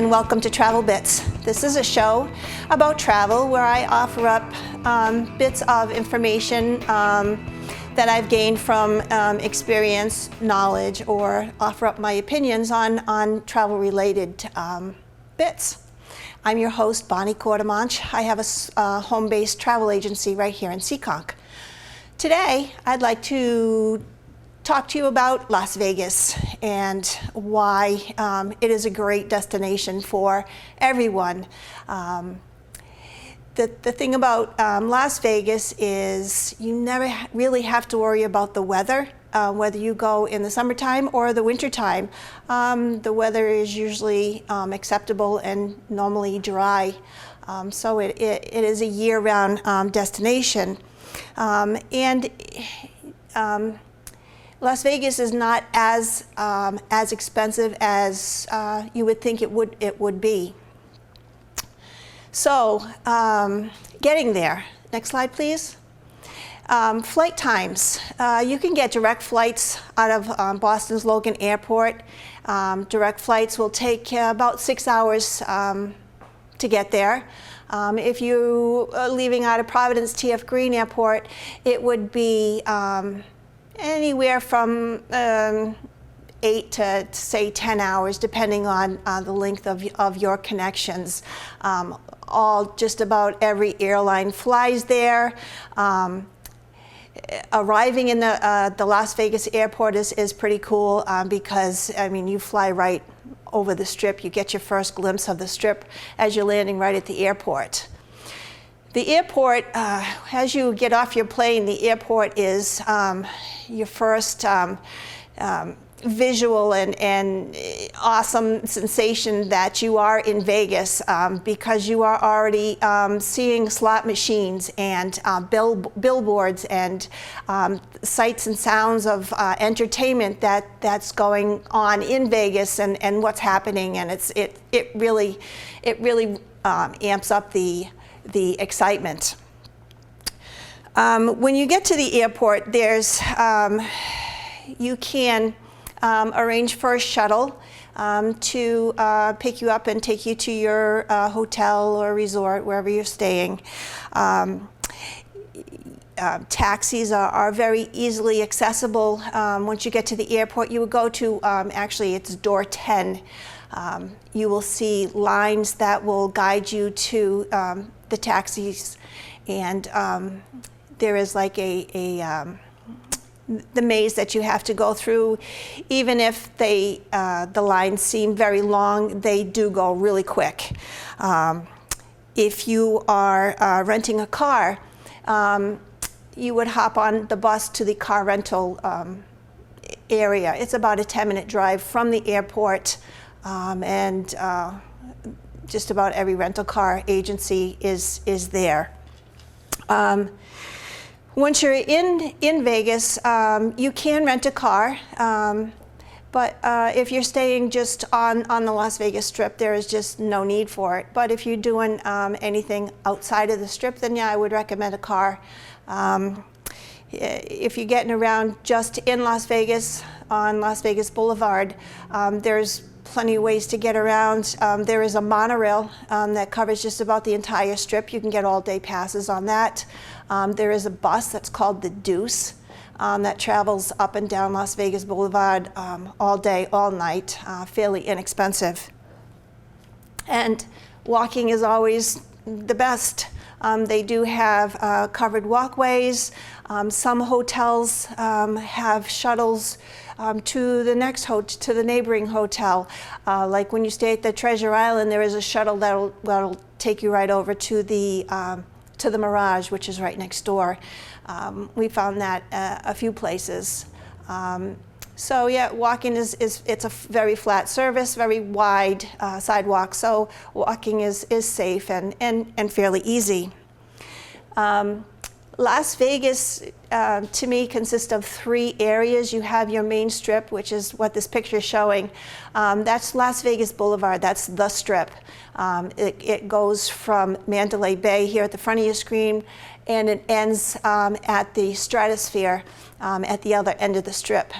and welcome to Travel Bits. This is a show about travel where I offer up bits of information that I've gained from experience, knowledge, or offer up my opinions on travel-related bits. I'm your host, Bonnie Quartermanch. I have a home-based travel agency right here in Seekonk. Today, I'd like to talk to you about Las Vegas and why it is a great destination for everyone. The thing about Las Vegas is you never really have to worry about the weather, whether you go in the summertime or the wintertime. The weather is usually acceptable and normally dry, so it is a year-round destination. Las Vegas is not as expensive as you would think it would be. So, getting there. Next slide, please. Flight times. You can get direct flights out of Boston's Logan Airport. Direct flights will take about 6 hours to get there. If you are leaving out of Providence TF Green Airport, it would be anywhere from 8 to say 10 hours, depending on the length of your connections. Just about every airline flies there. Arriving in the Las Vegas airport is pretty cool because, I mean, you fly right over the Strip. You get your first glimpse of the Strip as you're landing right at the airport. The airport, as you get off your plane, the airport is your first visual and awesome sensation that you are in Vegas because you are already seeing slot machines and billboards and sights and sounds of entertainment that's going on in Vegas and what's happening, and it really amps up the excitement. When you get to the airport, there's you can arrange for a shuttle to pick you up and take you to your hotel or resort, wherever you're staying. Taxis are very easily accessible. Once you get to the airport, you would go to, actually it's door 10. You will see lines that will guide you to the taxis, and there is like the maze that you have to go through. Even if the lines seem very long, they do go really quick. If you are renting a car, you would hop on the bus to the car rental area. It's about a 10-minute drive from the airport, and just about every rental car agency is there. Once you're in Vegas, you can rent a car, but if you're staying just on the Las Vegas Strip, there is just no need for it. But if you're doing anything outside of the Strip, then yeah, I would recommend a car. If you're getting around just in Las Vegas, on Las Vegas Boulevard, there's plenty of ways to get around. There is a monorail that covers just about the entire Strip. You can get all-day passes on that. There is a bus that's called the Deuce that travels up and down Las Vegas Boulevard all day, all night, fairly inexpensive. And walking is always the best. They do have covered walkways. Some hotels have shuttles to the next to the neighboring hotel. Like when you stay at the Treasure Island, there is a shuttle that'll take you right over to the Mirage, which is right next door. We found that a few places. So yeah, walking it's a very flat surface, very wide sidewalk. So walking is safe and fairly easy. Las Vegas, to me, consists of 3 areas. You have your main Strip, which is what this picture is showing. That's Las Vegas Boulevard. That's the Strip. It goes from Mandalay Bay here at the front of your screen, and it ends at the Stratosphere at the other end of the Strip.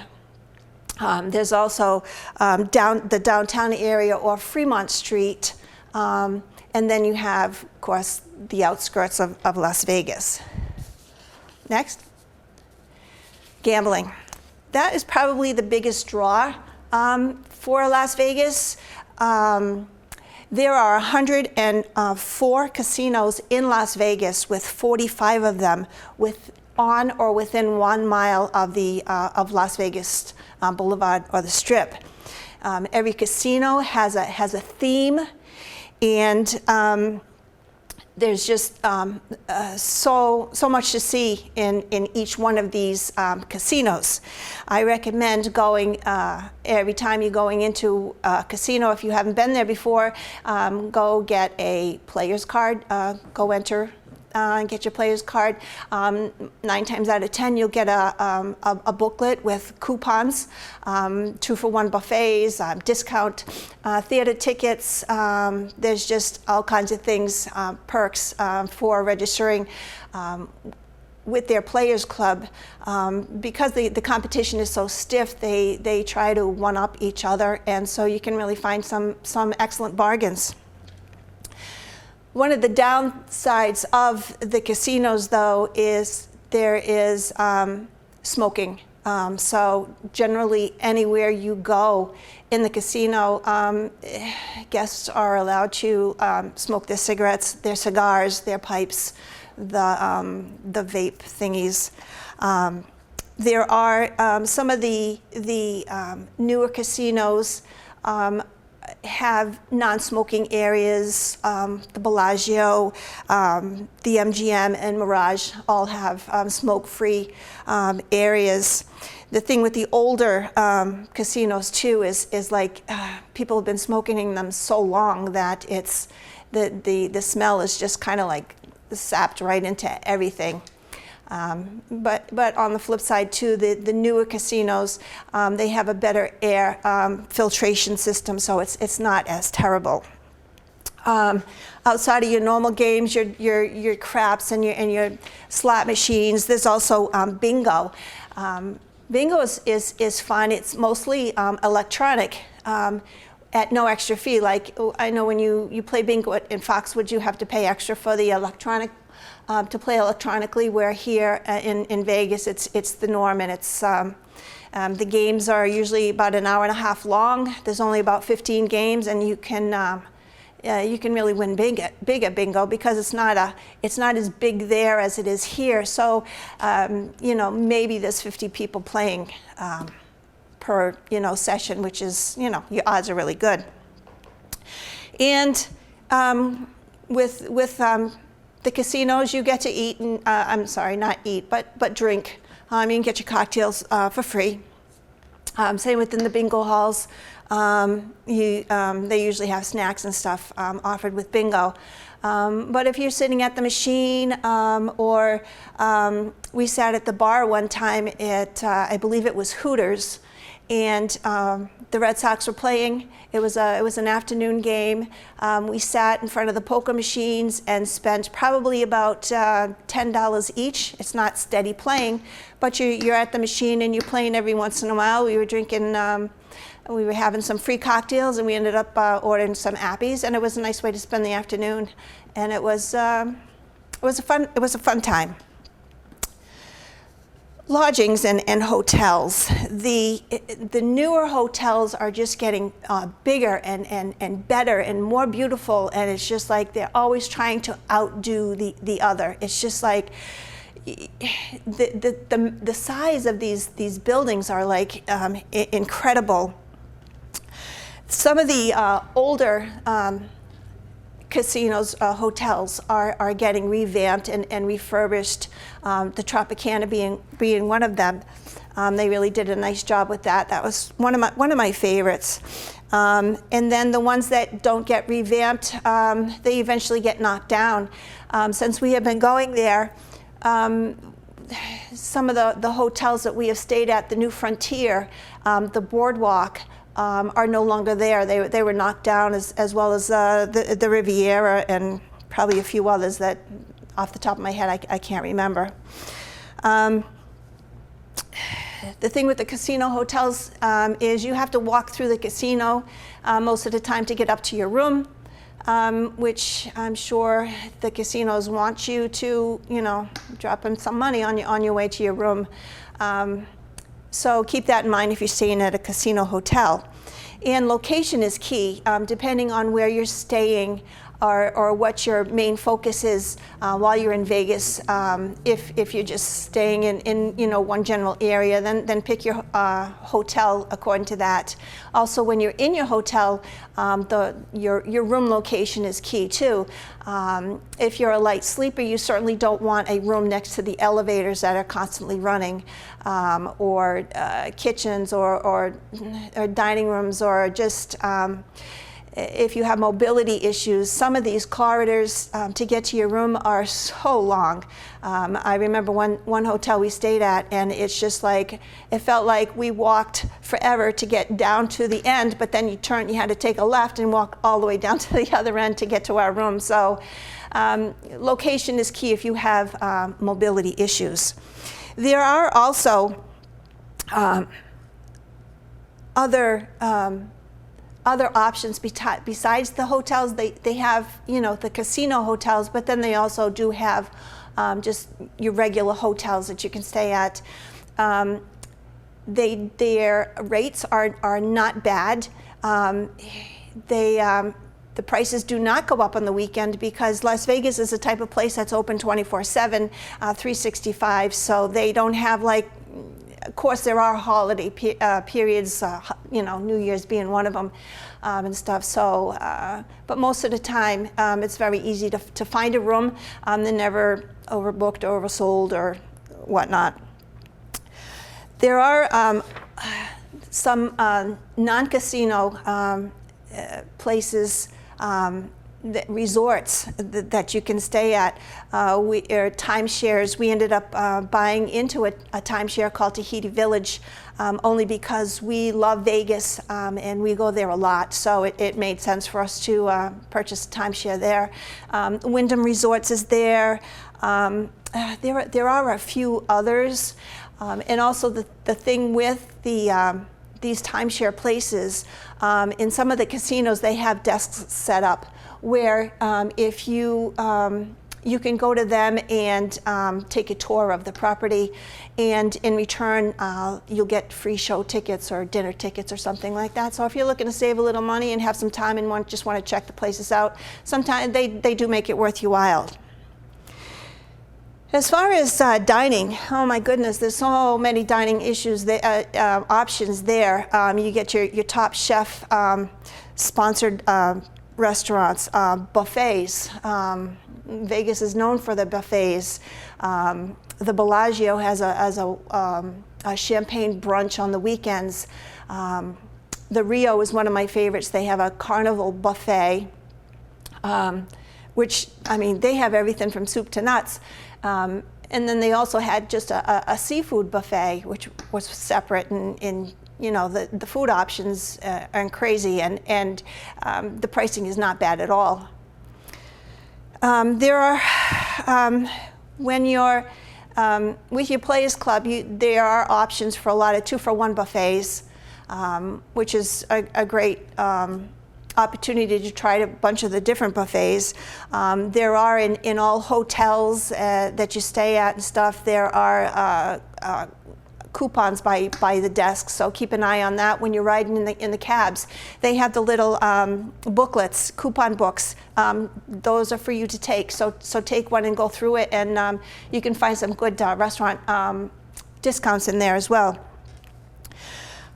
There's also the downtown area or Fremont Street, and then you have, of course, the outskirts of Las Vegas. Next. Gambling. That is probably the biggest draw for Las Vegas. There are 104 casinos in Las Vegas, with 45 of them on or within 1 mile of Las Vegas Boulevard or the Strip. Every casino has a theme, and there's just so much to see in each one of these casinos. I recommend going every time you're going into a casino. If you haven't been there before, go get a player's card. Go enter and get your player's card. 9 times out of 10, you'll get a booklet with coupons, 2-for-1 buffets, discount theater tickets. There's just all kinds of things, perks for registering with their players club. Because the competition is so stiff, they try to one-up each other, and so you can really find some excellent bargains. One of the downsides of the casinos, though, is there is smoking. So generally, anywhere you go in the casino, guests are allowed to smoke their cigarettes, their cigars, their pipes, the vape thingies. There are some of the newer casinos have non-smoking areas. The Bellagio, the MGM, and Mirage all have smoke-free areas. The thing with the older casinos too is like people have been smoking in them so long that it's the smell is just kind of like sapped right into everything. But on the flip side too, the newer casinos, they have a better air filtration system, so it's not as terrible. Outside of your normal games, your craps and your slot machines, there's also bingo. Bingo is fun. It's mostly electronic. At no extra fee. Like, I know when you play bingo in Foxwoods, you have to pay extra for the electronic, to play electronically, where here in Vegas, it's the norm, and it's the games are usually about an hour and a half long. There's only about 15 games, and you can really win big at bingo, because it's not as big there as it is here. So maybe there's 50 people playing per session, which is your odds are really good. And with the casinos, you get to eat, and I'm sorry, not eat, but drink. You can get your cocktails for free. Same within the bingo halls. They usually have snacks and stuff offered with bingo. But if you're sitting at the machine, or we sat at the bar one time at, I believe it was Hooters, and the Red Sox were playing. It was an afternoon game. We sat in front of the poker machines and spent probably about $10 each. It's not steady playing, but you're at the machine and you're playing every once in a while. We were drinking, we were having some free cocktails, and we ended up ordering some appies, and it was a nice way to spend the afternoon. And it was a fun time. Lodgings and hotels. The newer hotels are just getting bigger and better and more beautiful, and it's just like they're always trying to outdo the other. It's just like the size of these buildings are like incredible. Some of the older casinos, hotels are getting revamped and refurbished. The Tropicana being one of them. They really did a nice job with that. That was one of my favorites. And then the ones that don't get revamped, they eventually get knocked down. Since we have been going there, some of the hotels that we have stayed at, the New Frontier, the Boardwalk, are no longer there. They were knocked down, as well as the Riviera, and probably a few others that, off the top of my head, I can't remember. the thing with the casino hotels is you have to walk through the casino most of the time to get up to your room, which I'm sure the casinos want you to, you know, drop in some money on your way to your room. So keep that in mind if you're staying at a casino hotel. And location is key, depending on where you're staying or what your main focus is while you're in Vegas. If you're just staying in you know, one general area, then pick your hotel according to that. Also, when you're in your hotel, your room location is key too. If you're a light sleeper, you certainly don't want a room next to the elevators that are constantly running, or kitchens or dining rooms, or just if you have mobility issues. Some of these corridors to get to your room are so long. I remember one hotel we stayed at, and it's just like, it felt like we walked forever to get down to the end, but then you had to take a left and walk all the way down to the other end to get to our room. So location is key if you have mobility issues. There are also other options besides the hotels. They have, you know, the casino hotels, but then they also do have just your regular hotels that you can stay at. Their rates are not bad. The prices do not go up on the weekend because Las Vegas is a type of place that's open 24/7, 365. So they don't have, like, of course there are holiday periods, you know, New Year's being one of them, and stuff. So, but most of the time it's very easy to find a room. They're never overbooked or oversold or whatnot. There are some non-casino places, resorts that you can stay at, timeshares. We ended up buying into a timeshare called Tahiti Village, only because we love Vegas and we go there a lot, so it made sense for us to purchase a timeshare there. Wyndham Resorts is there. There are a few others, and also the thing with these timeshare places, in some of the casinos they have desks set up where if you can go to them and take a tour of the property, and in return you'll get free show tickets or dinner tickets or something like that. So if you're looking to save a little money and have some time and just want to check the places out, sometimes they do make it worth your while. As far as dining, oh my goodness, there's so many dining options there. You get your Top Chef sponsored restaurants, buffets. Vegas is known for the buffets. The Bellagio has a champagne brunch on the weekends. The Rio is one of my favorites. They have a carnival buffet, which, I mean, they have everything from soup to nuts. And then they also had just a seafood buffet, which was separate, and you know, the food options are crazy, and the pricing is not bad at all. There are, when you're with your Players Club, there are options for a lot of 2-for-1 buffets, which is a great opportunity to try a bunch of the different buffets. There are in all hotels that you stay at and stuff, there are coupons by the desk, so keep an eye on that when you're riding in the cabs. They have the little booklets, coupon books. Those are for you to take, so take one and go through it, and you can find some good restaurant discounts in there as well.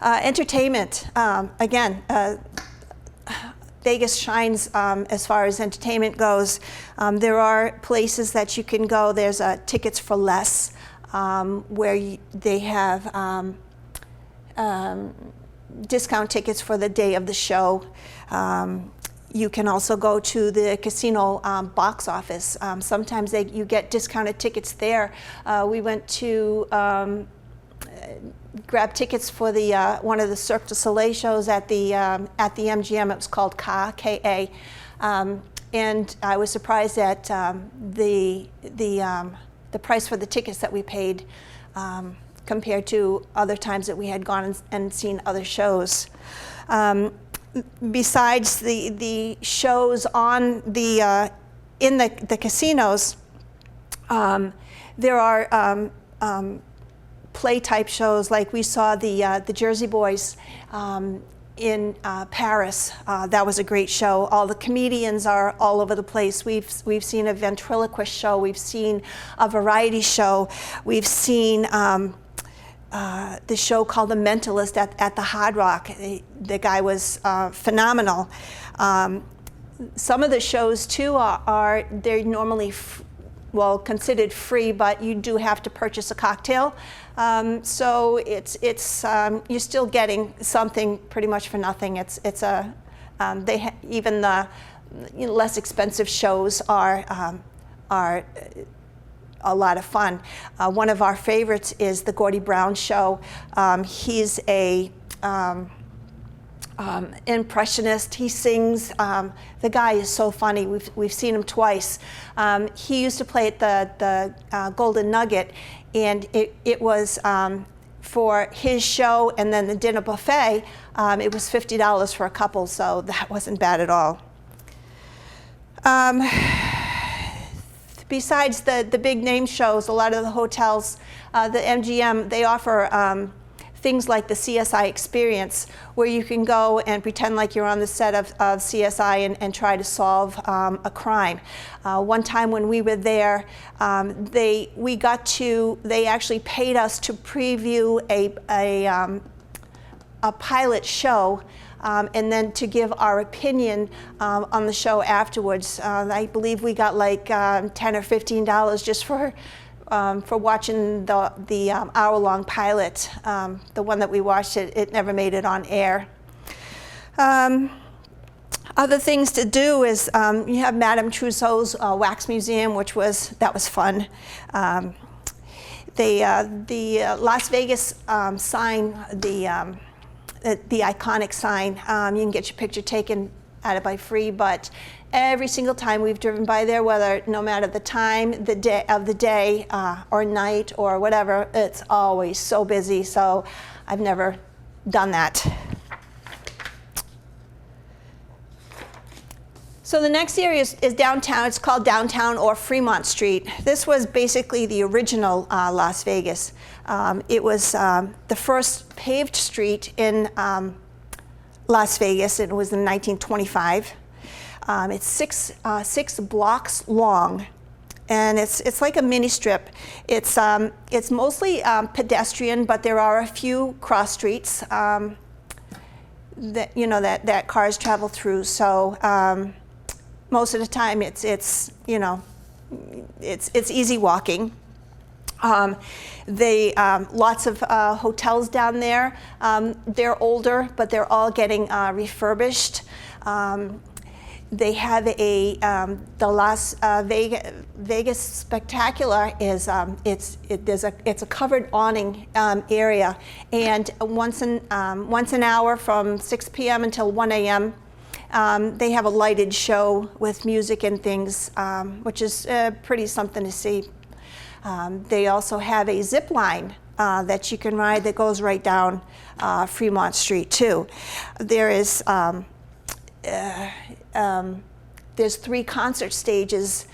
Entertainment, again, Vegas shines as far as entertainment goes. There are places that you can go. There's Tickets for Less, where they have discount tickets for the day of the show. You can also go to the casino box office. Sometimes you get discounted tickets there. We went to grab tickets for the one of the Cirque du Soleil shows at the MGM. It was called KA, K-A, and I was surprised at the price for the tickets that we paid. compared to other times that we had gone and seen other shows. Besides the shows on in the casinos, there are play type shows, like we saw the Jersey Boys in Paris. That was a great show. All the comedians are all over the place. We've seen a ventriloquist show. We've seen a variety show. We've seen the show called The Mentalist at the Hard Rock. The guy was phenomenal. Some of the shows too they're normally considered free, but you do have to purchase a cocktail. So it's you're still getting something pretty much for nothing. Even the less expensive shows are a lot of fun. One of our favorites is the Gordie Brown Show. He's a impressionist. He sings. The guy is so funny. We've seen him twice. He used to play at the Golden Nugget, and it was for his show and then the dinner buffet. It was $50 for a couple, so that wasn't bad at all. Besides the big name shows, a lot of the hotels, the MGM, they offer things like the CSI Experience, where you can go and pretend like you're on the set of CSI and try to solve a crime. One time when we were there, they actually paid us to preview a pilot show, and then to give our opinion on the show afterwards. I believe we got like $10 or $15 just for watching the hour-long pilot. The one that we watched, it never made it on air. Other things to do is you have Madame Tussauds Wax Museum, that was fun. The Las Vegas sign, the iconic sign, you can get your picture taken at it by free, but every single time we've driven by there, no matter the time, the day or night or whatever, it's always so busy, so I've never done that. So the next area is downtown. It's called Downtown or Fremont Street. This was basically the original Las Vegas. It was the first paved street in Las Vegas. It was in 1925. It's six blocks long, and it's like a mini strip. It's mostly pedestrian, but there are a few cross streets that cars travel through. So most of the time, it's easy walking. Lots of hotels down there. They're older, but they're all getting refurbished. They have the Las Vegas Spectacular is it's a covered awning area, and once an hour from 6 p.m. until 1 a.m. They have a lighted show with music and things, which is pretty something to see. They also have a zip line that you can ride that goes right down Fremont Street too. There's 3 concert stages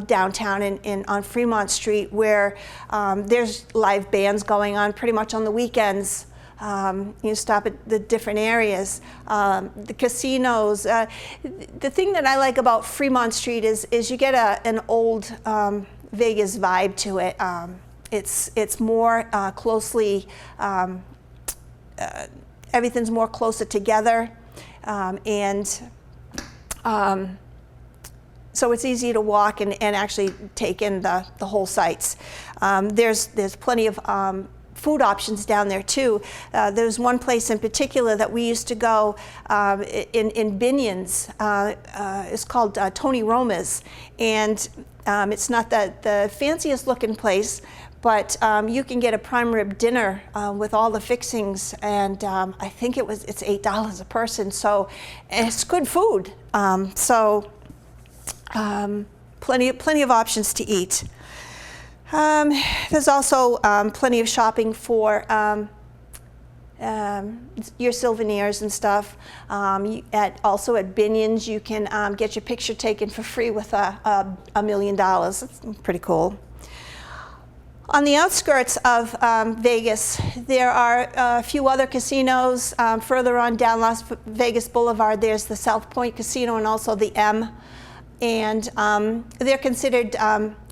downtown on Fremont Street, where there's live bands going on pretty much on the weekends. You stop at the different areas, the casinos. The thing that I like about Fremont Street is you get an old Vegas vibe to it. It's more closely, everything's more closer together, so it's easy to walk and actually take in the whole sights. There's plenty of food options down there too. There's one place in particular that we used to go in Binions. It's called Tony Roma's, and it's not the fanciest looking place, but you can get a prime rib dinner with all the fixings, and I think it's $8 a person. So it's good food. Plenty of options to eat. There's also plenty of shopping for your souvenirs and stuff. Also at Binion's, you can get your picture taken for free with $1 million. That's pretty cool. On the outskirts of Vegas, there are a few other casinos. Further on down Las Vegas Boulevard, there's the South Point Casino and also the M. And they're considered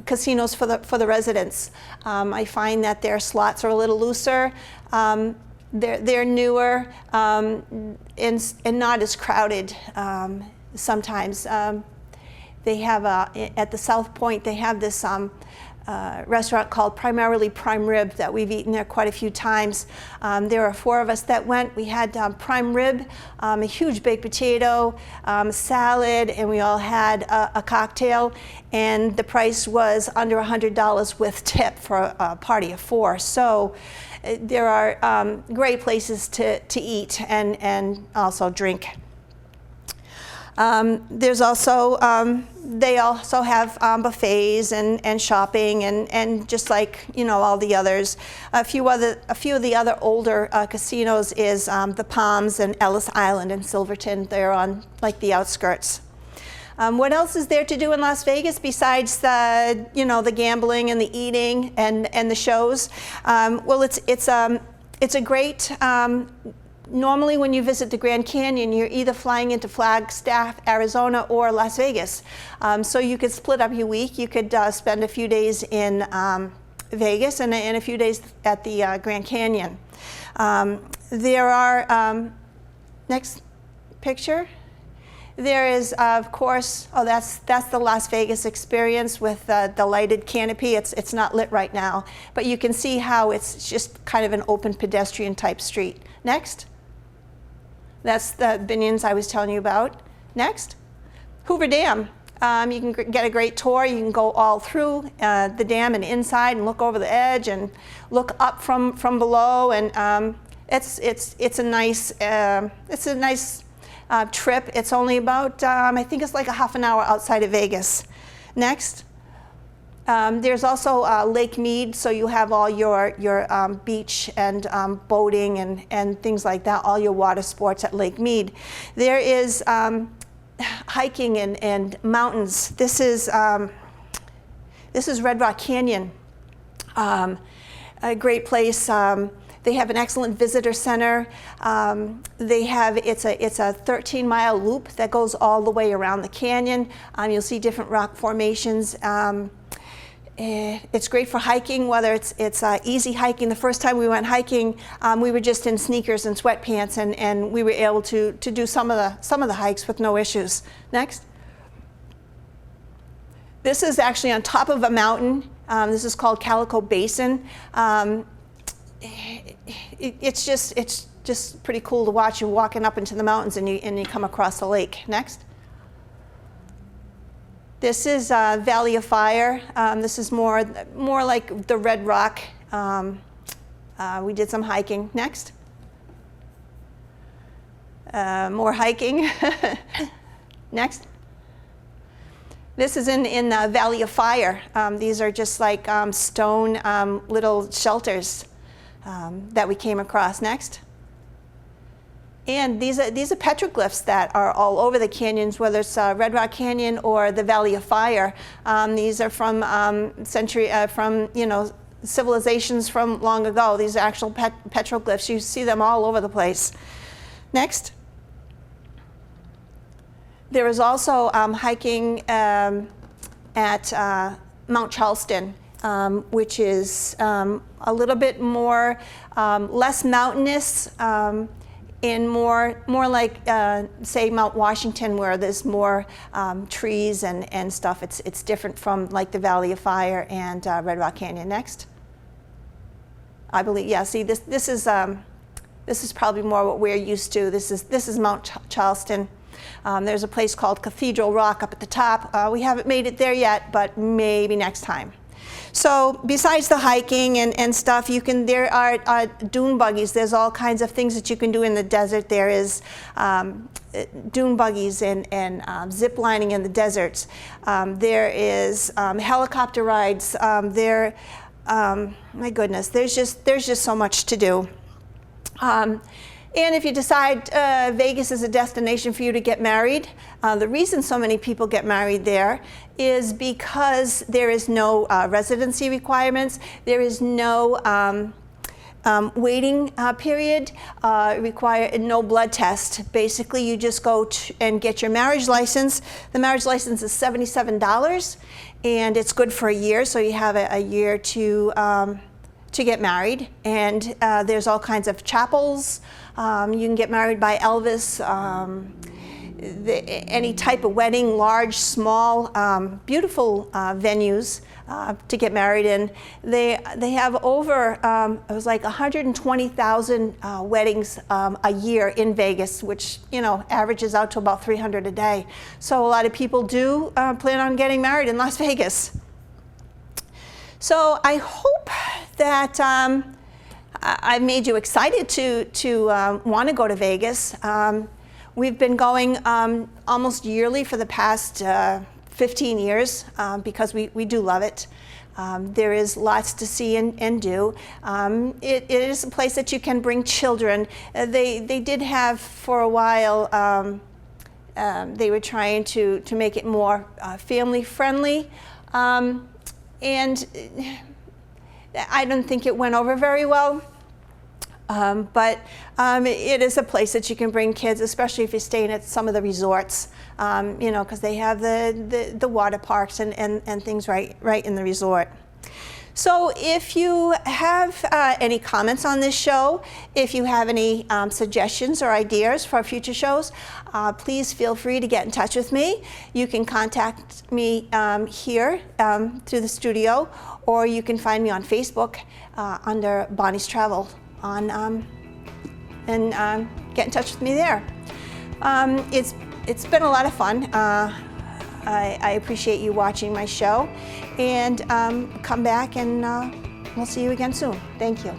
casinos for the residents. I find that their slots are a little looser. They're newer and not as crowded sometimes. They have at the South Point, they have this restaurant called Primarily Prime Rib that we've eaten there quite a few times. There were 4 of us that went. We had prime rib, a huge baked potato, salad, and we all had a cocktail. And the price was under $100 with tip for a party of 4. So there are great places to eat and also drink. There's also, they also have buffets and shopping and just like, you know, all the others. A few of the other older casinos is the Palms and Ellis Island and Silverton. They're on like the outskirts. What else is there to do in Las Vegas besides the, you know, the gambling and the eating and the shows? Well, it's a great. Normally when you visit the Grand Canyon, you're either flying into Flagstaff, Arizona, or Las Vegas. So you could split up your week. You could spend a few days in Vegas and a few days at the Grand Canyon. There are, next picture. There is, of course, oh, that's the Las Vegas experience with the lighted canopy. It's not lit right now, but you can see how it's just kind of an open pedestrian type street. Next. That's the Binion's I was telling you about. Next. Hoover Dam. You can get a great tour. You can go all through the dam and inside and look over the edge and look up from below. And it's a nice trip. It's only about I think it's like a half an hour outside of Vegas. Next. There's also Lake Mead, so you have all your beach and boating and things like that, all your water sports at Lake Mead. There is hiking and mountains. This is Red Rock Canyon, a great place. They have an excellent visitor center. It's a 13-mile loop that goes all the way around the canyon. You'll see different rock formations. It's great for hiking, whether it's easy hiking. The first time we went hiking, we were just in sneakers and sweatpants, and we were able to do some of the hikes with no issues. Next. This is actually on top of a mountain. This is called Calico Basin. It's just pretty cool to watch. You're walking up into the mountains and you come across the lake. Next. This is Valley of Fire. This is more like the Red Rock. We did some hiking. Next. More hiking. Next. This is in Valley of Fire. These are just like stone little shelters that we came across. Next. And these are petroglyphs that are all over the canyons, whether it's Red Rock Canyon or the Valley of Fire. These are from civilizations from long ago. These are actual petroglyphs. You see them all over the place. Next. There is also hiking at Mount Charleston, which is a little bit more less mountainous. And more like, say, Mount Washington, where there's more trees and stuff. It's different from like the Valley of Fire and Red Rock Canyon. Next, I believe, yeah. See, this is probably more what we're used to. This is Mount Charleston. There's a place called Cathedral Rock up at the top. We haven't made it there yet, but maybe next time. So besides the hiking and stuff, there are dune buggies. There's all kinds of things that you can do in the desert. There is dune buggies and zip lining in the deserts. There is helicopter rides. My goodness, there's just so much to do. And if you decide Vegas is a destination for you to get married, the reason so many people get married there is because there is no residency requirements. There is no waiting period, require no blood test. Basically, you just go and get your marriage license. The marriage license is $77, and it's good for a year, so you have a year to get married. And there's all kinds of chapels. You can get married by Elvis. Any type of wedding, large, small, beautiful venues to get married in. They have over, it was like 120,000 weddings a year in Vegas, which, you know, averages out to about 300 a day. So a lot of people do plan on getting married in Las Vegas. So I hope that I've made you excited to want to go to Vegas. We've been going almost yearly for the past 15 years because we do love it. There is lots to see and do. It is a place that you can bring children. They did have for a while, they were trying to make it more family friendly. And I don't think it went over very well. But it is a place that you can bring kids, especially if you're staying at some of the resorts, you know, because they have the water parks and things right in the resort. So if you have any comments on this show, if you have any suggestions or ideas for future shows, please feel free to get in touch with me. You can contact me here through the studio, or you can find me on Facebook under Bonnie's Travel and get in touch with me there. It's been a lot of fun. I appreciate you watching my show, and come back and we'll see you again soon. Thank you.